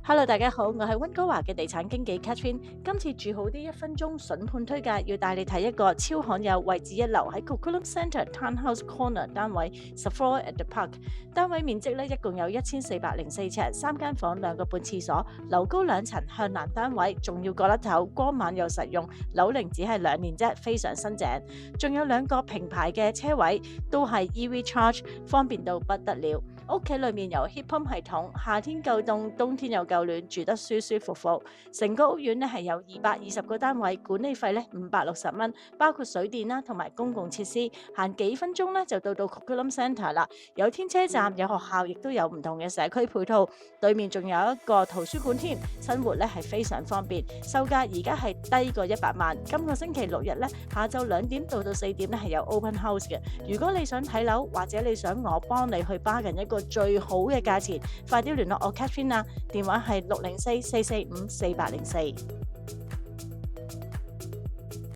Hello，大家好，我係溫哥華嘅地產經紀 Catherine。今次住好啲1分鐘筍盤推介，要帶你睇一個超罕有、位置一流喺 Coquitlam Centre Townhouse Corner 單位 Savoy at the Park。單位面積一共有1404尺，3間房2個半廁所，樓高2層，向南單位，仲要角落頭，光猛又實用，樓齡只係2年啫，非常新淨。仲有2個平排嘅車位，都係 EV Charge，方便到不得了。屋企裏面有 heat pump 系統，夏天夠凍，冬天又夠暖，住得舒舒服服。成個屋苑係有220個單位，管理費560蚊，包括水電啦同埋公共設施，行幾分鐘就到 Coquitlam Centre 啦。有天車站，有學校，亦都有唔同嘅社區配套。對面仲有一個圖書館添，生活係非常方便。售價而家係低過100萬。今個星期6日下晝2點到4點係有 open house 嘅。如果你想睇樓，或者你想我幫你去bargain一個最好嘅價錢，快啲聯絡我 Catherine 啊，電話係604-445-4804。